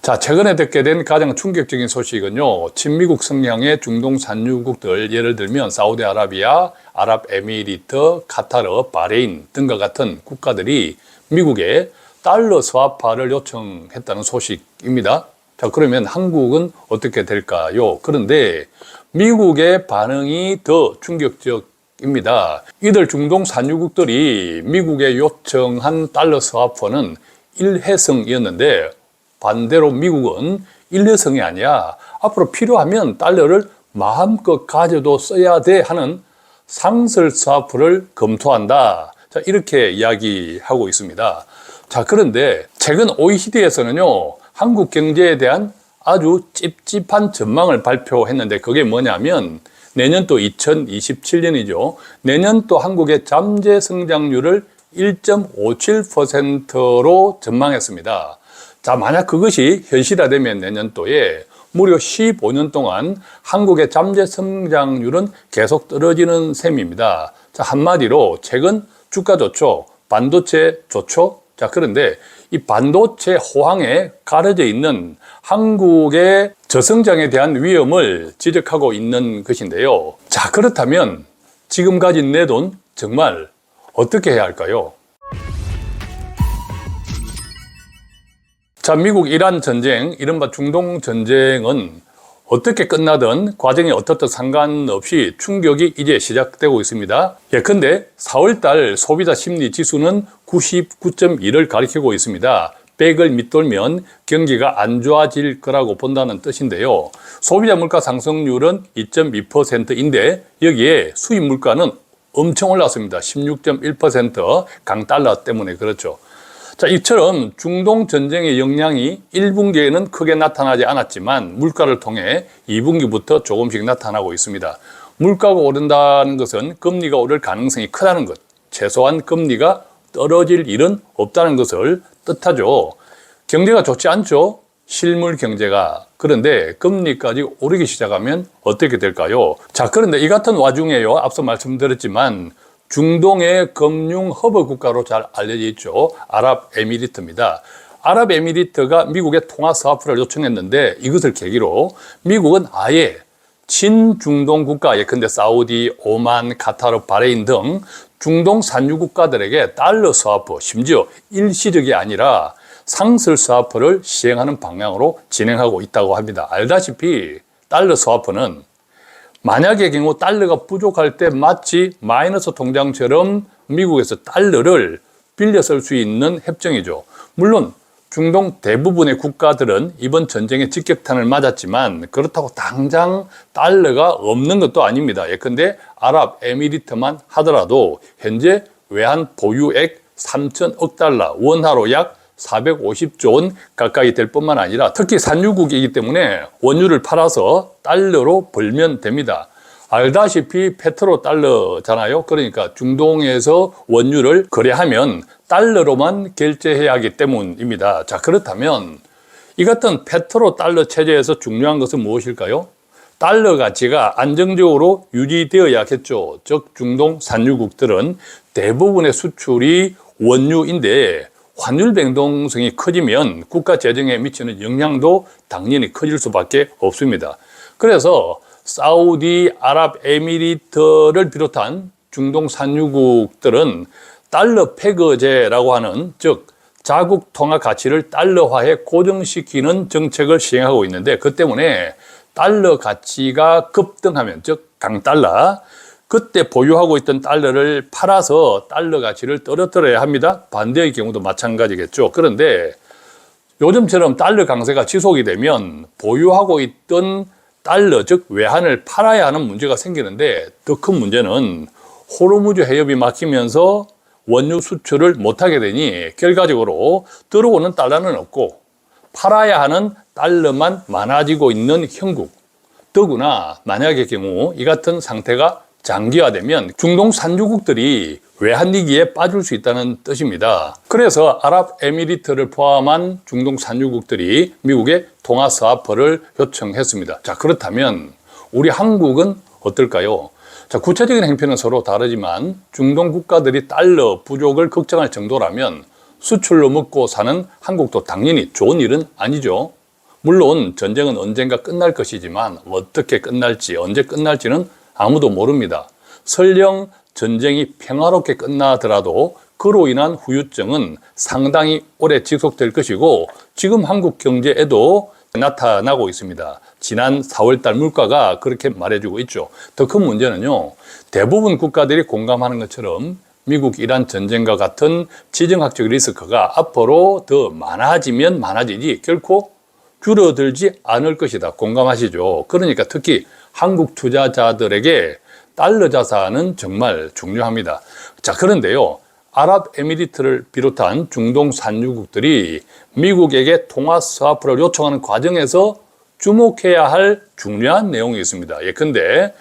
자, 최근에 듣게 된 가장 충격적인 소식은요, 친미국 성향의 중동 산유국들, 예를 들면 사우디아라비아, 아랍에미리트, 카타르, 바레인 등과 같은 국가들이 미국에 달러 스와프화를 요청했다는 소식입니다. 자, 그러면 한국은 어떻게 될까요? 그런데 미국의 반응이 더 충격적입니다. 이들 중동 산유국들이 미국에 요청한 달러 스와프화는 일회성이었는데 반대로 미국은 일회성이 아니야. 앞으로 필요하면 달러를 마음껏 가져도 써야 돼 하는 상설 스와프를 검토한다. 자, 이렇게 이야기하고 있습니다. 자, 그런데 최근 OECD에서는요, 한국 경제에 대한 아주 찝찝한 전망을 발표했는데 그게 뭐냐면 내년도 2027년이죠. 내년도 한국의 잠재 성장률을 1.57%로 전망했습니다. 자, 만약 그것이 현실화되면 내년도에 무려 15년 동안 한국의 잠재 성장률은 계속 떨어지는 셈입니다. 자, 한마디로 최근 주가 좋죠. 반도체 좋죠. 자, 그런데 이 반도체 호황에 가려져 있는 한국의 저성장에 대한 위험을 지적하고 있는 것인데요. 자, 그렇다면 지금 가진 내 돈 정말 어떻게 해야 할까요? 자, 미국 이란 전쟁, 이른바 중동 전쟁은 어떻게 끝나든 과정이 어떻든 상관없이 충격이 이제 시작되고 있습니다. 예컨대 4월달 소비자 심리 지수는 99.1을 가리키고 있습니다. 100을 밑돌면 경기가 안 좋아질 거라고 본다는 뜻인데요. 소비자 물가 상승률은 2.2%인데 여기에 수입 물가는 엄청 올랐습니다. 16.1% 강달러 때문에 그렇죠. 자, 이처럼 중동 전쟁의 영향이 1분기에는 크게 나타나지 않았지만 물가를 통해 2분기부터 조금씩 나타나고 있습니다. 물가가 오른다는 것은 금리가 오를 가능성이 크다는 것, 최소한 금리가 떨어질 일은 없다는 것을 뜻하죠. 경제가 좋지 않죠? 실물 경제가. 그런데 금리까지 오르기 시작하면 어떻게 될까요? 자, 그런데 이 같은 와중에요, 앞서 말씀드렸지만 중동의 금융 허브 국가로 잘 알려져 있죠. 아랍에미리트입니다. 아랍에미리트가 미국의 통화 스와프를 요청했는데 이것을 계기로 미국은 아예 친중동 국가, 예컨대 사우디, 오만, 카타르, 바레인 등 중동 산유 국가들에게 달러 스와프, 심지어 일시적이 아니라 상설 스와프를 시행하는 방향으로 진행하고 있다고 합니다. 알다시피 달러 스와프는 만약의 경우 달러가 부족할 때 마치 마이너스 통장처럼 미국에서 달러를 빌려 쓸 수 있는 협정이죠. 물론 중동 대부분의 국가들은 이번 전쟁에 직격탄을 맞았지만 그렇다고 당장 달러가 없는 것도 아닙니다. 예컨대 아랍에미리트만 하더라도 현재 외환 보유액 3천억 달러, 원화로 약 450조 원 가까이 될 뿐만 아니라 특히 산유국이기 때문에 원유를 팔아서 달러로 벌면 됩니다. 알다시피 페트로 달러잖아요. 그러니까 중동에서 원유를 거래하면 달러로만 결제해야 하기 때문입니다. 자, 그렇다면 이 같은 페트로 달러 체제에서 중요한 것은 무엇일까요? 달러 가치가 안정적으로 유지되어야겠죠. 즉 중동 산유국들은 대부분의 수출이 원유인데 환율 변동성이 커지면 국가 재정에 미치는 영향도 당연히 커질 수밖에 없습니다. 그래서 사우디, 아랍에미리트를 비롯한 중동 산유국들은 달러 페그제라고 하는 즉 자국 통화 가치를 달러화해 고정시키는 정책을 시행하고 있는데 그 때문에 달러 가치가 급등하면 즉 강달러, 그때 보유하고 있던 달러를 팔아서 달러 가치를 떨어뜨려야 합니다. 반대의 경우도 마찬가지겠죠. 그런데 요즘처럼 달러 강세가 지속이 되면 보유하고 있던 달러, 즉 외환을 팔아야 하는 문제가 생기는데 더 큰 문제는 호르무즈 해협이 막히면서 원유 수출을 못하게 되니 결과적으로 들어오는 달러는 없고 팔아야 하는 달러만 많아지고 있는 형국. 더구나 만약의 경우 이 같은 상태가 장기화되면 중동 산유국들이 외환위기에 빠질 수 있다는 뜻입니다. 그래서 아랍에미리트를 포함한 중동 산유국들이 미국에 통화 스와프를 요청했습니다. 자, 그렇다면 우리 한국은 어떨까요? 자, 구체적인 행편은 서로 다르지만 중동 국가들이 달러 부족을 걱정할 정도라면 수출로 먹고 사는 한국도 당연히 좋은 일은 아니죠. 물론 전쟁은 언젠가 끝날 것이지만 어떻게 끝날지, 언제 끝날지는 아무도 모릅니다. 설령 전쟁이 평화롭게 끝나더라도 그로 인한 후유증은 상당히 오래 지속될 것이고 지금 한국 경제에도 나타나고 있습니다. 지난 4월달 물가가 그렇게 말해주고 있죠. 더 큰 문제는요, 대부분 국가들이 공감하는 것처럼 미국 이란 전쟁과 같은 지정학적 리스크가 앞으로 더 많아지면 많아지지 결코 줄어들지 않을 것이다. 공감하시죠? 그러니까 특히 한국 투자자들에게 달러 자산은 정말 중요합니다. 자, 그런데요, 아랍에미리트를 비롯한 중동 산유국들이 미국에게 통화 스와프를 요청하는 과정에서 주목해야 할 중요한 내용이 있습니다. 예컨대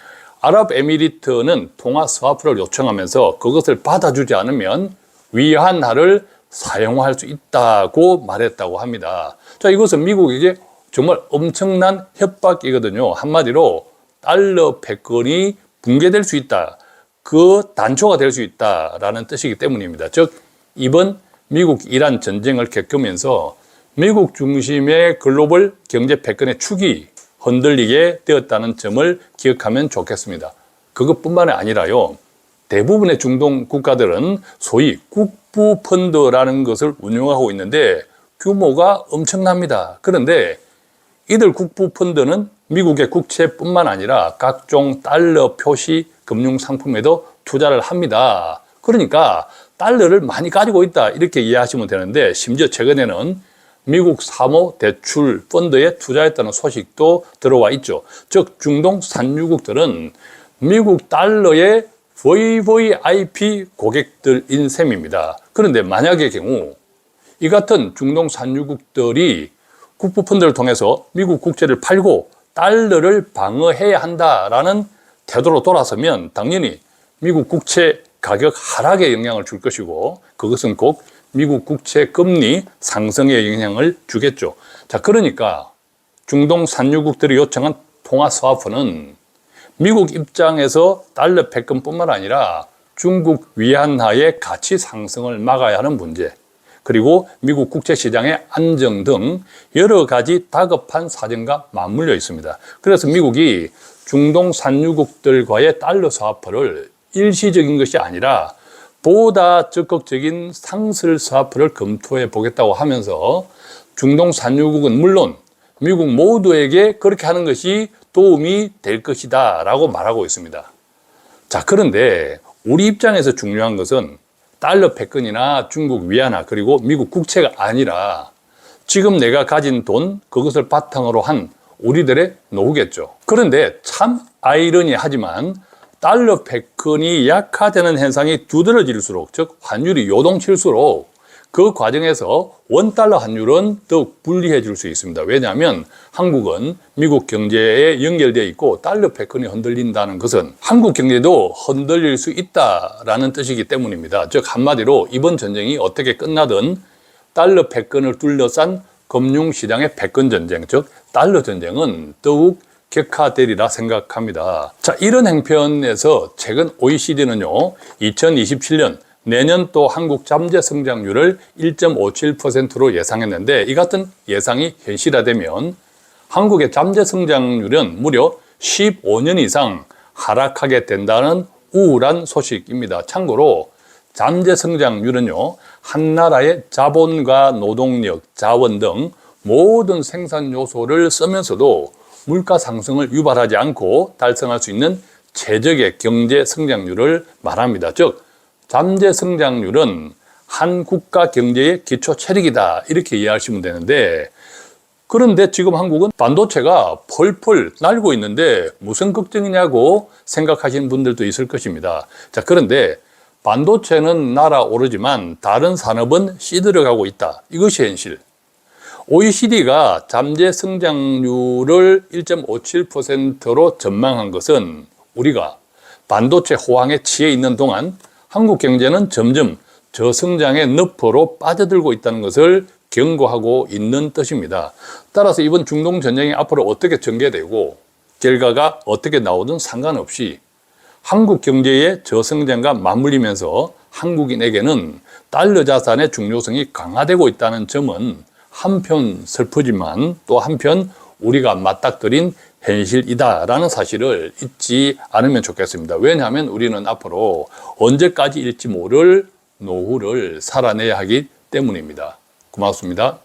아랍에미리트는 통화 스와프를 요청하면서 그것을 받아주지 않으면 위안화를 사용할 수 있다고 말했다고 합니다. 자, 이것은 미국에게 정말 엄청난 협박이거든요. 한마디로 달러 패권이 붕괴될 수 있다. 그 단초가 될 수 있다라는 뜻이기 때문입니다. 즉, 이번 미국-이란 전쟁을 겪으면서 미국 중심의 글로벌 경제 패권의 축이 흔들리게 되었다는 점을 기억하면 좋겠습니다. 그것뿐만이 아니라요, 대부분의 중동 국가들은 소위 국부 펀드라는 것을 운영하고 있는데 규모가 엄청납니다. 그런데 이들 국부 펀드는 미국의 국채뿐만 아니라 각종 달러 표시 금융 상품에도 투자를 합니다. 그러니까 달러를 많이 가지고 있다 이렇게 이해하시면 되는데, 심지어 최근에는 미국 사모 대출 펀드에 투자했다는 소식도 들어와 있죠. 즉 중동 산유국들은 미국 달러의 VVIP 고객들인 셈입니다. 그런데 만약의 경우 이 같은 중동 산유국들이 국부 펀드를 통해서 미국 국채를 팔고 달러를 방어해야 한다라는 태도로 돌아서면 당연히 미국 국채 가격 하락에 영향을 줄 것이고 그것은 곧 미국 국채 금리 상승에 영향을 주겠죠. 자, 그러니까 중동 산유국들이 요청한 통화 스와프는 미국 입장에서 달러 패권뿐만 아니라 중국 위안화의 가치 상승을 막아야 하는 문제, 그리고 미국 국채 시장의 안정 등 여러 가지 다급한 사정과 맞물려 있습니다. 그래서 미국이 중동 산유국들과의 달러 스와프를 일시적인 것이 아니라 보다 적극적인 상설 스와프를 검토해 보겠다고 하면서 중동 산유국은 물론 미국 모두에게 그렇게 하는 것이 도움이 될 것이다 라고 말하고 있습니다. 자, 그런데 우리 입장에서 중요한 것은 달러 패권이나 중국 위안화 그리고 미국 국채가 아니라 지금 내가 가진 돈, 그것을 바탕으로 한 우리들의 노후겠죠. 그런데 참 아이러니하지만 달러 패권이 약화되는 현상이 두드러질수록, 즉 환율이 요동칠수록 그 과정에서 원달러 환율은 더욱 불리해질 수 있습니다. 왜냐하면 한국은 미국 경제에 연결되어 있고 달러 패권이 흔들린다는 것은 한국 경제도 흔들릴 수 있다라는 뜻이기 때문입니다. 즉 한마디로 이번 전쟁이 어떻게 끝나든 달러 패권을 둘러싼 금융시장의 패권 전쟁, 즉 달러 전쟁은 더욱 격화되리라 생각합니다. 자, 이런 행편에서 최근 OECD는요, 2027년 내년 또 한국 잠재 성장률을 1.57%로 예상했는데 이 같은 예상이 현실화되면 한국의 잠재 성장률은 무려 15년 이상 하락하게 된다는 우울한 소식입니다. 참고로 잠재 성장률은요, 한 나라의 자본과 노동력, 자원 등 모든 생산 요소를 쓰면서도 물가 상승을 유발하지 않고 달성할 수 있는 최적의 경제 성장률을 말합니다. 즉 잠재 성장률은 한 국가 경제의 기초 체력이다 이렇게 이해하시면 되는데, 그런데 지금 한국은 반도체가 펄펄 날고 있는데 무슨 걱정이냐고 생각하시는 분들도 있을 것입니다. 자, 그런데 반도체는 날아오르지만 다른 산업은 시들어가고 있다. 이것이 현실. OECD가 잠재 성장률을 1.57%로 전망한 것은 우리가 반도체 호황에 취해 있는 동안 한국 경제는 점점 저성장의 늪으로 빠져들고 있다는 것을 경고하고 있는 뜻입니다. 따라서 이번 중동 전쟁이 앞으로 어떻게 전개되고 결과가 어떻게 나오든 상관없이 한국 경제의 저성장과 맞물리면서 한국인에게는 달러 자산의 중요성이 강화되고 있다는 점은 한편 슬프지만 또 한편 우리가 맞닥뜨린 현실이다라는 사실을 잊지 않으면 좋겠습니다. 왜냐하면 우리는 앞으로 언제까지일지 모를 노후를 살아내야 하기 때문입니다. 고맙습니다.